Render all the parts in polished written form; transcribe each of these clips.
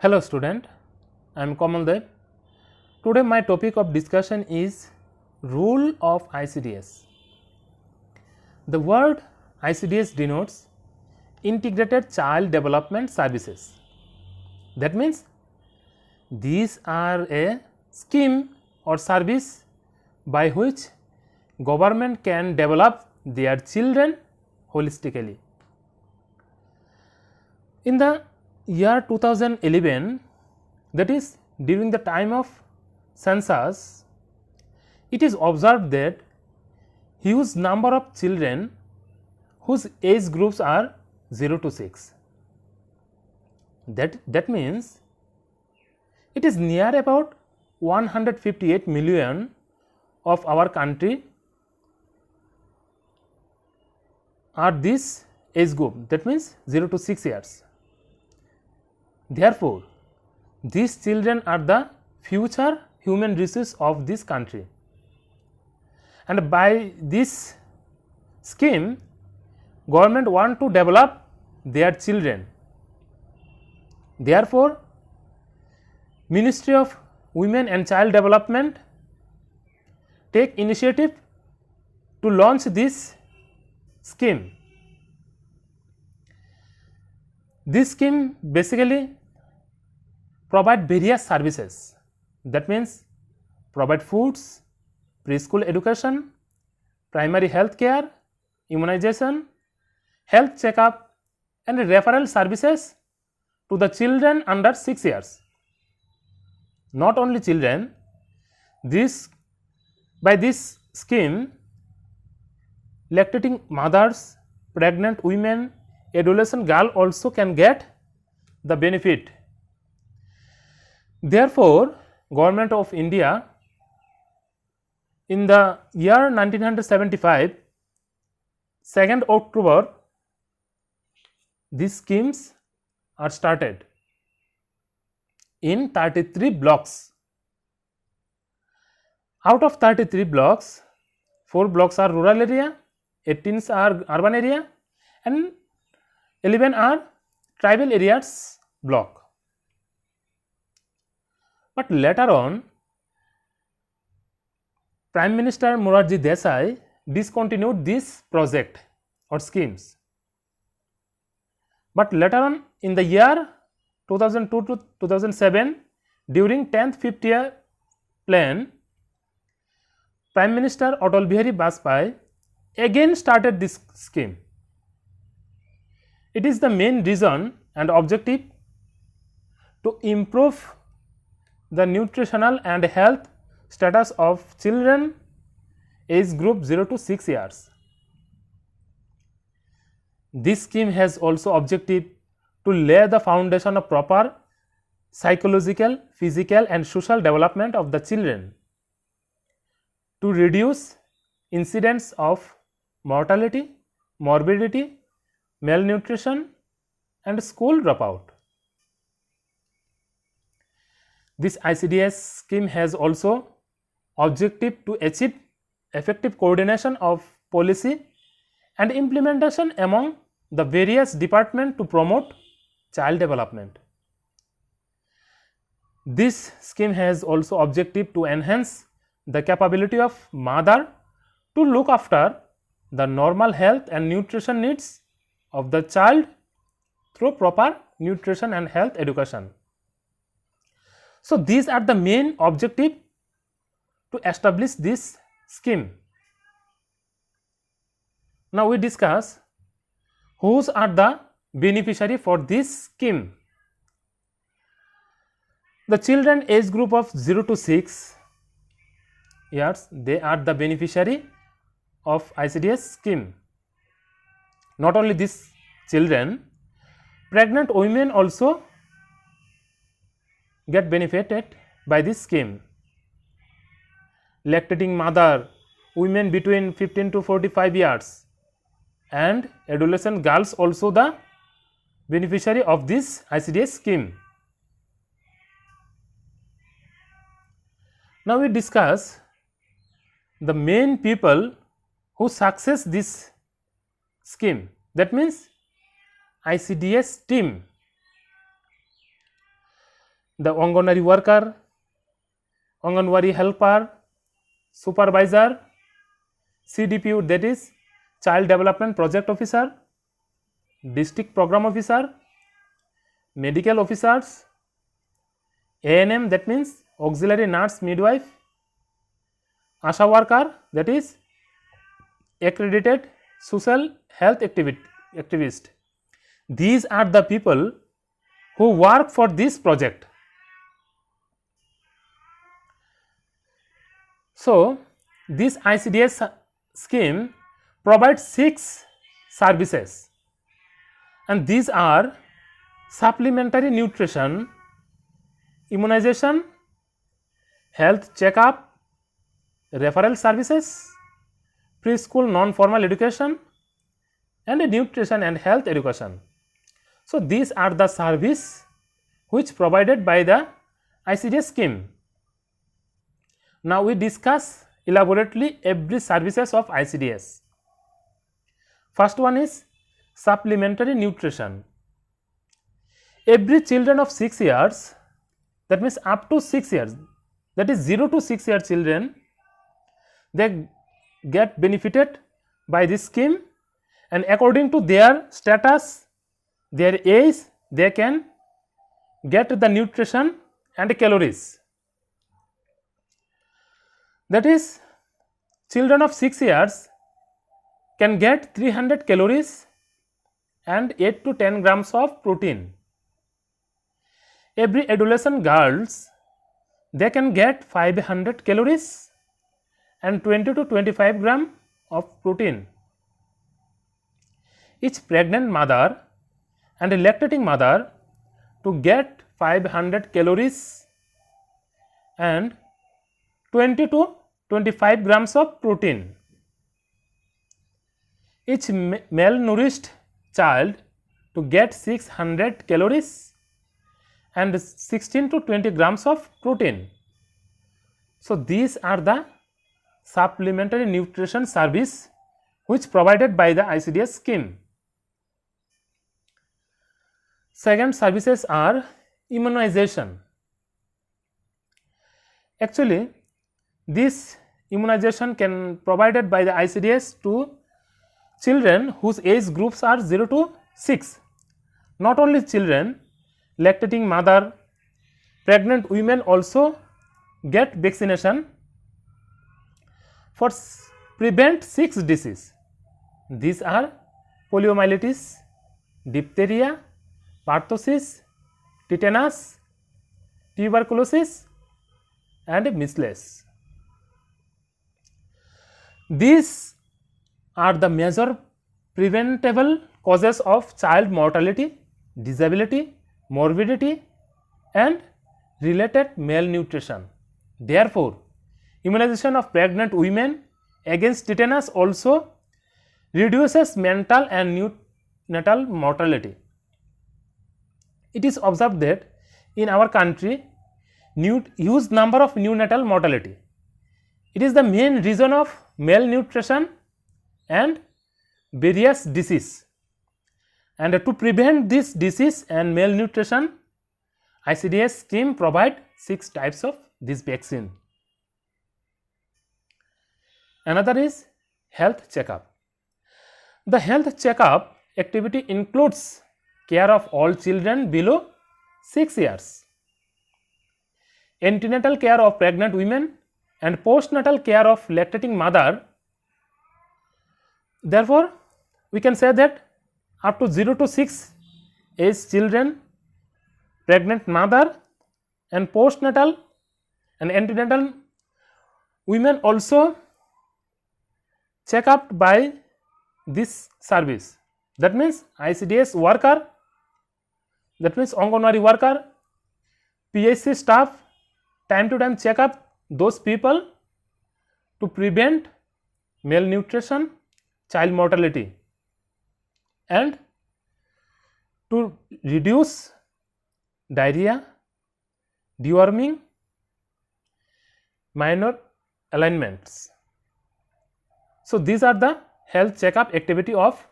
Hello student, I am Kamal Dev. Today my topic of discussion is role of ICDS. The word ICDS denotes Integrated Child Development Services. That means these are a scheme or service by which government can develop their children holistically. In the year 2011, that is during the time of census, it is observed that huge number of children whose age groups are 0 to 6. That means it is near about 158 million of our country are this age group, that means 0 to 6 years. Therefore, these children are the future human resources of this country, and by this scheme government want to develop their children. Therefore, Ministry of Women and Child Development take initiative to launch this scheme. This scheme basically provide various services, that means provide foods, preschool education, primary health care, immunization, health checkup and referral services to the children under 6 years. Not only children, by this scheme lactating mothers, pregnant women, adolescent girl also can get the benefit. Therefore, Government of India in the year 1975, 2nd October, these schemes are started in 33 blocks. Out of 33 blocks, 4 blocks are rural area, 18 are urban area and 11 are tribal areas block. But later on, Prime Minister Morarji Desai discontinued this project or schemes. But later on in the year 2002 to 2007, during 10th 5th year plan, Prime Minister Atal Bihari Vajpayee again started this scheme. It is the main reason and objective to improve the nutritional and health status of children age group 0 to 6 years. This scheme has also objective to lay the foundation of proper psychological, physical and social development of the children, to reduce incidence of mortality, morbidity, malnutrition and school dropout. This ICDS scheme has also objective to achieve effective coordination of policy and implementation among the various departments to promote child development. This scheme has also objective to enhance the capability of mother to look after the normal health and nutrition needs of the child through proper nutrition and health education. So, these are the main objective to establish this scheme. Now, we discuss who are the beneficiary for this scheme. The children age group of 0 to 6 years, they are the beneficiary of ICDS scheme. Not only these children, pregnant women also get benefited by this scheme. Lactating mother, women between 15 to 45 years and adolescent girls also the beneficiary of this ICDS scheme. Now, we discuss the main people who success this scheme, that means ICDS team. the Anganwadi worker, Anganwadi helper, supervisor, CDPO, that is Child Development Project Officer, District Program Officer, medical officers, ANM, that means auxiliary nurse midwife, ASHA worker, that is accredited social health activist. These are the people who work for this project. So, this ICDS scheme provides 6 services, and these are supplementary nutrition, immunization, health checkup, referral services, preschool non-formal education, and nutrition and health education. So, these are the service which provided by the ICDS scheme. Now, we discuss elaborately every services of ICDS. First one is supplementary nutrition. Every children of 6 years, that means up to 6 years, that is 0 to 6 year children, they get benefited by this scheme, and according to their status, their age, they can get the nutrition and calories. That is, children of 6 years can get 300 calories and 8 to 10 grams of protein. Every adolescent girls, they can get 500 calories and 20 to 25 gram of protein. Each pregnant mother and a lactating mother to get 500 calories and 20 to 25 grams of protein. Each malnourished child to get 600 calories and 16 to 20 grams of protein. So, these are the supplementary nutrition service which provided by the ICDS scheme. Second services are immunization. Actually, this immunization can provided by the ICDS to children whose age groups are 0 to 6. Not only children, lactating mother, pregnant women also get vaccination for prevent 6 diseases. These are poliomyelitis, diphtheria, pertussis, tetanus, tuberculosis, and measles. These are the major preventable causes of child mortality, disability, morbidity, and related malnutrition. Therefore, immunization of pregnant women against tetanus also reduces mental and neonatal mortality. It is observed that in our country, huge number of neonatal mortality. It is the main reason of malnutrition and various disease. And to prevent this disease and malnutrition, ICDS scheme provide 6 types of this vaccine. Another is health checkup. The health checkup activity includes care of all children below 6 years, antenatal care of pregnant women, and postnatal care of lactating mother. Therefore, we can say that up to 0 to 6 age children, pregnant mother, and postnatal and antenatal women also check up by this service. That means ICDS worker, that means Anganwadi worker, PHC staff time to time check up those people to prevent malnutrition, child mortality, and to reduce diarrhea, deworming, minor alignments. So, these are the health checkup activity of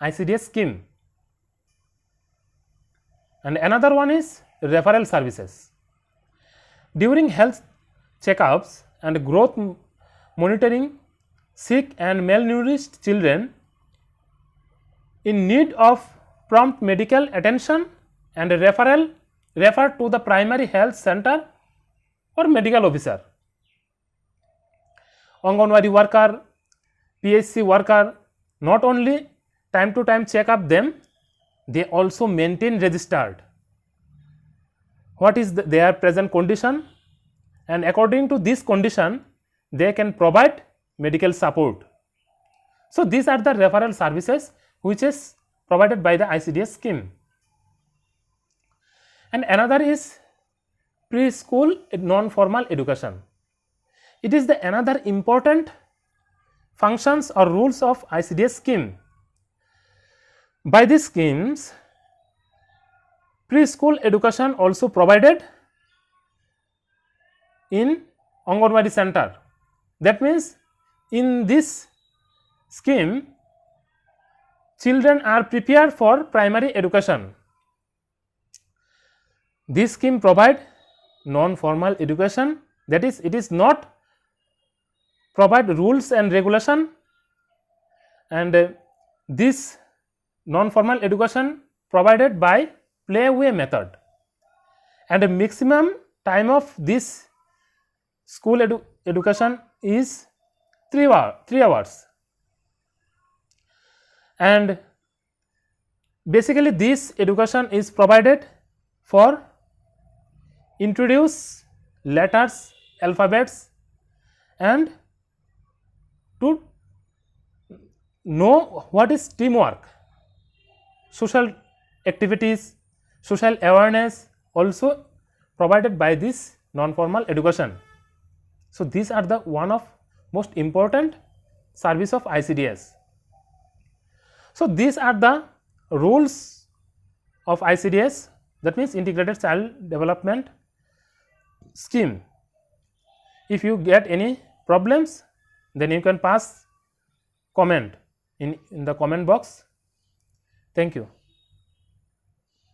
ICDS scheme. And another one is referral services. During health checkups and growth monitoring, sick and malnourished children in need of prompt medical attention and refer to the primary health center or medical officer. Anganwadi worker, PHC worker not only time to time check up them, they also maintain registered what is their present condition, and according to this condition they can provide medical support. So, these are the referral services which is provided by the ICDS scheme. And another is preschool non-formal education. It is the another important functions or rules of ICDS scheme. By these schemes, preschool education also provided in Anganwadi center. That means, in this scheme, children are prepared for primary education. This scheme provide non-formal education, that is, it is not provide rules and regulation, and this non-formal education provided by play-way method, and the maximum time of this school education is 3 hours. And basically this education is provided for introduce letters, alphabets, and to know what is teamwork, social activities, social awareness also provided by this non-formal education. So, these are the one of most important service of ICDS. So, these are the rules of ICDS, that means Integrated Child Development Scheme. If you get any problems, then you can pass comment in the comment box. Thank you.